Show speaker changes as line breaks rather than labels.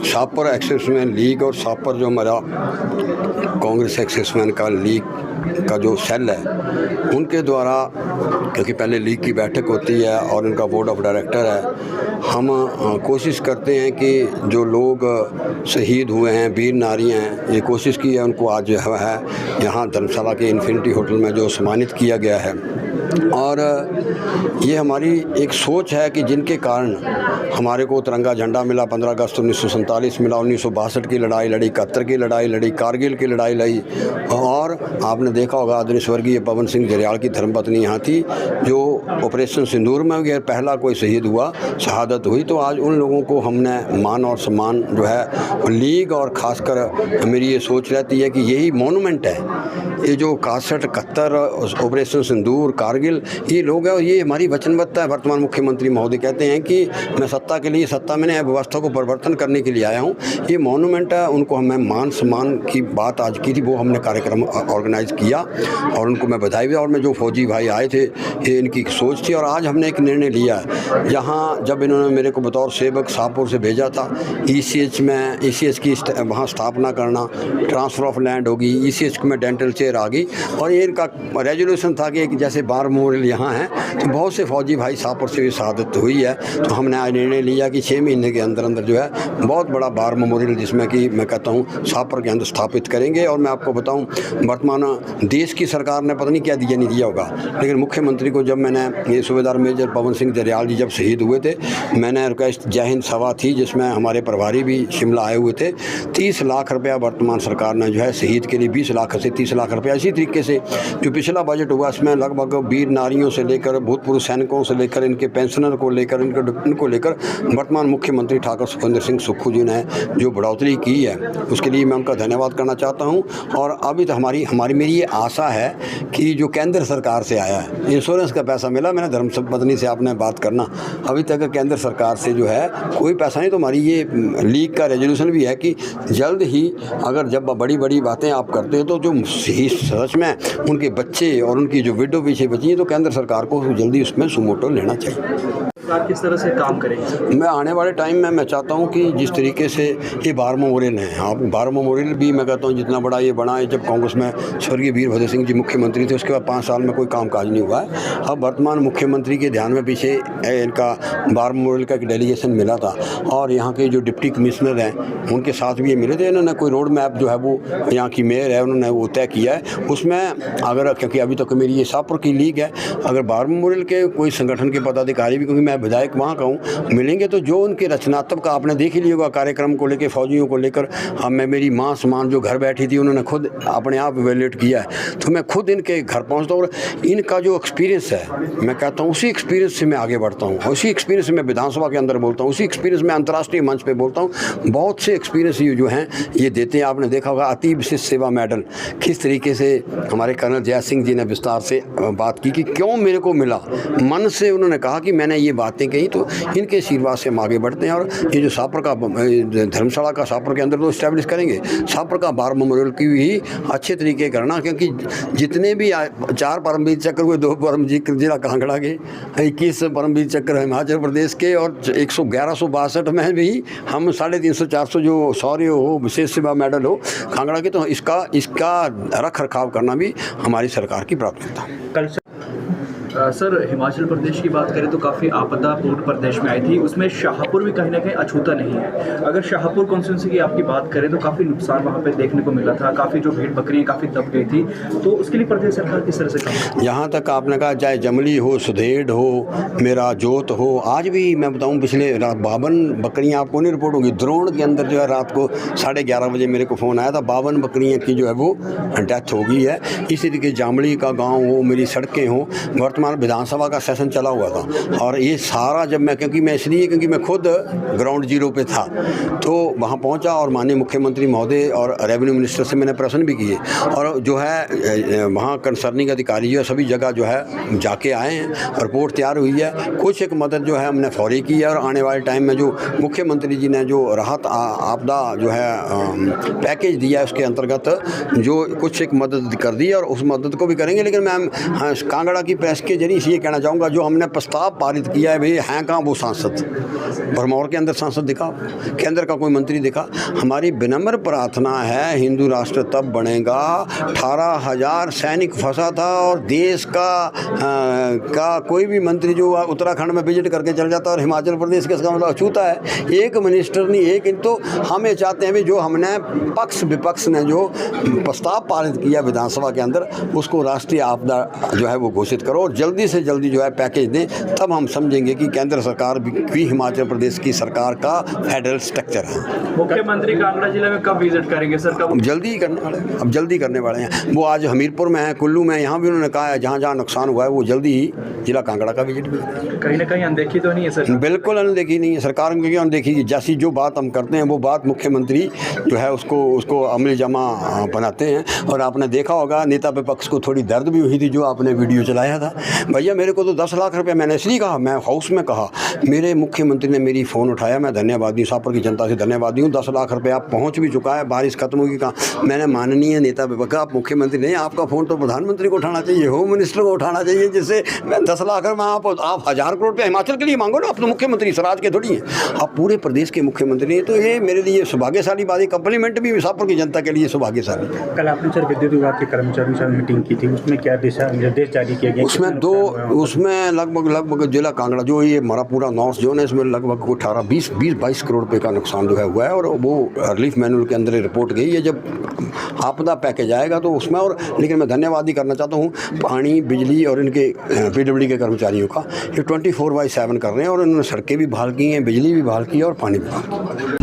Shahpur एक्सेसमैन league और शाहपुर जो हमारा कांग्रेस एक्सेसमैन का लीग का जो सेल है उनके द्वारा, क्योंकि पहले लीग की बैठक होती है और उनका बोर्ड ऑफ डायरेक्टर है, हम कोशिश करते हैं कि जो लोग शहीद हुए हैं, वीर नारी हैं, ये कोशिश की है उनको आज जो है यहाँ धर्मशाला के इन्फिनिटी होटल में जो सम्मानित किया गया है। और ये हमारी एक सोच है कि जिनके कारण हमारे को तिरंगा झंडा मिला, 15 अगस्त 1947 मिला, 1962 की लड़ाई लड़ी, 71 की लड़ाई लड़ी, कारगिल की लड़ाई लड़ी। और आपने देखा होगा आदरणीय स्वर्गीय पवन सिंह जरियाल की धर्मपत्नी यहाँ थी जो ऑपरेशन सिंदूर में गए पहला कोई शहीद हुआ, शहादत हुई। तो आज उन लोगों को हमने मान और सम्मान जो है लीग और ख़ासकर मेरी ये सोच रहती है कि यही मोनूमेंट है, ये जो 61, 71 ऑपरेशन सिंदूर, कारगिल, ये लोग हैं और ये हमारी वचनबद्धता है। वर्तमान मुख्यमंत्री महोदय कहते हैं कि मैं सत्ता के लिए, सत्ता में व्यवस्था को परिवर्तन करने के लिए आया हूँ, ये मोनूमेंट है। उनको हमें मान सम्मान की बात आज की थी, वो हमने कार्यक्रम ऑर्गेनाइज किया और उनको मैं बधाई भी। और मैं जो फौजी भाई आए थे, ये इनकी सोच थी। और आज हमने एक निर्णय लिया है, जहाँ जब इन्होंने मेरे को बतौर सेवक शाहपुर से भेजा था, ECH में ECH की वहाँ स्थापना करना, ट्रांसफ़र ऑफ लैंड होगी, ECH में डेंटल चेयर आ गई। और ये इनका रेजोल्यूशन था कि एक जैसे बार मेमोरियल यहाँ है तो बहुत से फौजी भाई शाहपुर से भी शहादत हुई है। तो हमने आज निर्णय लिया कि 6 महीने के अंदर अंदर जो है बहुत बड़ा बार मेमोरियल, जिसमें कि मैं कहता हूँ शाहपुर के अंदर स्थापित करेंगे। और मैं आपको बताऊँ, वर्तमान देश की सरकार ने पता नहीं क्या दिया नहीं दिया होगा, लेकिन मुख्यमंत्री को जब मैंने, ये सूबेदार मेजर पवन सिंह जरियाल जी जब शहीद हुए थे, मैंने रिक्वेस्ट जय हिंद सभा थी जिसमें हमारे प्रभारी भी शिमला आए हुए थे, 30 लाख रुपया वर्तमान सरकार ने जो है शहीद के लिए 20 लाख से 30 लाख रुपया। इसी तरीके से जो पिछला बजट हुआ इसमें लगभग वीर नारियों से लेकर भूतपूर्व सैनिकों से लेकर इनके पेंशनर को लेकर इनको लेकर वर्तमान मुख्यमंत्री ठाकुर सुखविंदर सिंह सुक्खू जी ने जो बढ़ोतरी की है उसके लिए मैं उनका धन्यवाद करना चाहता हूं। और अभी तो हमारी मेरी ये आशा है कि जो केंद्र सरकार से आया है, इंश्योरेंस का पैसा मिला, मैंने धर्मपत्नी से आपने बात करना, अभी तक केंद्र सरकार से जो है कोई पैसा नहीं। तो हमारी ये लीग का रेजोल्यूशन भी है कि जल्द ही अगर जब बड़ी बड़ी बातें आप करते हो तो जो सच में उनके बच्चे और उनकी जो विडो पीछे बची है तो केंद्र सरकार को जल्दी उसमें सुमोटो लेना चाहिए।
सरकार किस तरह से काम करेगी?
मैं आने वाले टाइम में मैं चाहता हूं कि जिस तरीके से ये बार मेमोरियल है, आप बार मेमोरियल भी मैं कहता हूं जितना बड़ा ये बना है, जब कांग्रेस में स्वर्गीय वीरभद्र सिंह जी मुख्यमंत्री थे उसके बाद 5 साल में कोई कामकाज नहीं हुआ है। अब वर्तमान मुख्यमंत्री के ध्यान में पीछे इनका बार मेमोरियल का एक डेलीगेशन मिला था और यहाँ के जो डिप्टी कमिश्नर हैं उनके साथ भी ये मिले थे। इन्होंने कोई रोड मैप जो है वो यहाँ की मेयर है उन्होंने वो तय किया है। उसमें अगर, क्योंकि अभी तक मेरी ये शाहपुर की लीग है, अगर बार मेमोरियल के कोई संगठन के पदाधिकारी भी, क्योंकि मैं विधायक वहाँ का हूँ, मिलेंगे तो जो उनके रचनात्मक, आपने देख ही लिया होगा कार्यक्रम को लेकर, फौजियों को लेकर, मैं मेरी माँ समान जो घर बैठी थी उन्होंने खुद अपने आप इवेल्यूएट किया है। तो मैं खुद इनके घर पहुँचता हूँ और इनका जो एक्सपीरियंस है मैं कहता हूँ उसी एक्सपीरियंस से मैं आगे बढ़ता हूँ, उसी एक्सपीरियंस से मैं विधानसभा के अंदर बोलता हूँ, उसी एक्सपीरियंस में अंतर्राष्ट्रीय मंच पर बोलता हूँ। बहुत से एक्सपीरियंस ये जो हैं ये देते हैं। आपने देखा होगा अति विशिष्ट सेवा मेडल किस तरीके से हमारे कर्नल जय सिंह जी ने विस्तार से बात की कि क्यों मेरे को मिला, मन से उन्होंने कहा कि मैंने ये बातें कही। तो इनके आशीर्वाद से हम आगे बढ़ते हैं। और ये जो शाहपुर का धर्मशाला का शाहपुर के अंदर तो इस्टेब्लिश करेंगे, शाहपुर का बार मेमोरियल की भी अच्छे तरीके करना, क्योंकि जितने भी 4 परमवीर चक्र हुए, 2 परमवीर जिला कांगड़ा के, 21 परमवीर चक्र है हिमाचल प्रदेश के, और 1162 में भी हम 350-400 जो शौर्य हो, विशेष सेवा मेडल हो कांगड़ा के, तो इसका रख रखाव करना भी हमारी सरकार की प्राथमिकता है।
सर, हिमाचल प्रदेश की बात करें तो काफ़ी आपदापूर्ण प्रदेश में आई थी, उसमें शाहपुर भी कहीं ना कहीं अछूता नहीं है। अगर शाहपुर कॉन्स्टिट्यूंसी की आपकी बात करें तो काफ़ी नुकसान वहाँ पे देखने को मिला था, काफ़ी जो भेड़ बकरियाँ काफ़ी दब गई थी, तो उसके लिए प्रदेश सरकार किस तरह से काम?
यहाँ तक आपने कहा चाहे जमली हो, सुधेड़ हो, मेरा जोत हो, आज भी मैं बताऊँ पिछले रात 52 बकरियाँ, आपको नहीं रिपोर्ट होगी, द्रोण के अंदर जो है रात को 11:30 बजे मेरे को फ़ोन आया था, 52 बकरियाँ की जो है वो डेथ हो गई है। इसी तरीके जामली का गाँव हो, मेरी सड़कें हों, वर्तमान विधानसभा का सेशन चला हुआ था और ये सारा जब मैं, क्योंकि मैं खुद ग्राउंड जीरो पे था, तो वहाँ पहुँचा और माननीय मुख्यमंत्री महोदय और रेवेन्यू मिनिस्टर से मैंने प्रश्न भी किए और जो है वहाँ कंसर्निंग अधिकारी जो है सभी जगह जो है जाके आए हैं, रिपोर्ट तैयार हुई है। कुछ एक मदद जो है हमने फौरी की है और आने वाले टाइम में जो मुख्यमंत्री जी ने जो राहत आपदा जो है पैकेज दिया है उसके अंतर्गत जो कुछ एक मदद कर दी और उस मदद को भी करेंगे। लेकिन मैं कांगड़ा की प्रेस के के जरिए से ये कहना चाहूँगा, जो हमने प्रस्ताव पारित किया है, भाई हैं कहाँ वो सांसद? भरमौर के अंदर सांसद दिखा, केंद्र का कोई मंत्री दिखा? हमारी विनम्र प्रार्थना है, हिंदू राष्ट्र तब बनेगा 18,000 सैनिक फंसा था और देश का कोई भी मंत्री जो उत्तराखंड में विजिट करके चल जाता और हिमाचल प्रदेश के इसका मतलब अछूता है। एक मिनिस्टर नहीं, एक तो हम ये चाहते हैं भी जो हमने पक्ष विपक्ष ने जो प्रस्ताव पारित किया विधानसभा के अंदर, उसको राष्ट्रीय आपदा जो है वो घोषित करो और जल्दी से जल्दी जो है पैकेज दें, तब हम समझेंगे कि केंद्र सरकार भी हिमाचल प्रदेश की सरकार का फेडरल स्ट्रक्चर है।
मुख्यमंत्री कांगड़ा जिले में कब विजिट करेंगे सर? कब?
जल्दी करने वाले हैं, अब जल्दी करने वाले हैं। वो आज हमीरपुर में है, कुल्लू में, यहाँ भी उन्होंने कहा है जहाँ जहाँ नुकसान हुआ है वो जल्दी ही जिला कांगड़ा का विजिट भी करें।
कहीं ना कहीं अनदेखी तो नहीं है सर?
बिल्कुल अनदेखी नहीं है, सरकार की अनदेखी की। जैसी जो बात हम करते हैं वो बात मुख्यमंत्री जो है उसको अमली जमा बनाते हैं। और आपने देखा होगा नेता विपक्ष को थोड़ी दर्द भी हुई थी जो आपने वीडियो चलाया था। भैया मेरे को तो 10 लाख रुपये, मैंने इसलिए कहा, मैं हाउस में कहा, मेरे मुख्यमंत्री ने मेरी फ़ोन उठाया, मैं धन्यवादी हूँ, शाहपुर की जनता से धन्यवादी हूँ। 10 लाख रुपये आप पहुँच भी चुका है, बारिश खत्म होगी कहाँ। मैंने माननीय नेता विपक्ष, आप मुख्यमंत्री नहीं, आपका फ़ोन तो प्रधानमंत्री को उठाना चाहिए, होम मिनिस्टर को उठाना चाहिए, जिससे मैं 10 लाख रुपये आप 1000 करोड़ रुपये हिमाचल के लिए मांगो ना। आप तो मुख्यमंत्री स्वराज के थोड़ी हैं, आप पूरे प्रदेश के मुख्यमंत्री हैं। तो ये मेरे लिए सौभाग्यशाली बात है, कम्प्लीमेंट भी शाहपुर की जनता के लिए सौभाग्यशाली।
कल आपने सर विद्युत विभाग के कर्मचारियों से मीटिंग की थी, उसमें क्या दिशा निर्देश जारी किए गए?
उसमें लगभग जिला कांगड़ा जो ये हमारा पूरा नॉर्थ जोन है, इसमें लगभग 18-20-22 करोड़ रुपये का नुकसान जो है हुआ है। और वो रिलीफ मैनुअल के अंदर रिपोर्ट गई है, जब आपदा पैकेज आएगा तो उसमें। और लेकिन मैं धन्यवाद ही करना चाहता हूँ पानी, बिजली और इनके PWD के कर्मचारियों का, ये 24/7 कर रहे हैं और इन्होंने सड़कें भी बहाल की हैं, बिजली भी बहाल की है और पानी भी बहाल किया।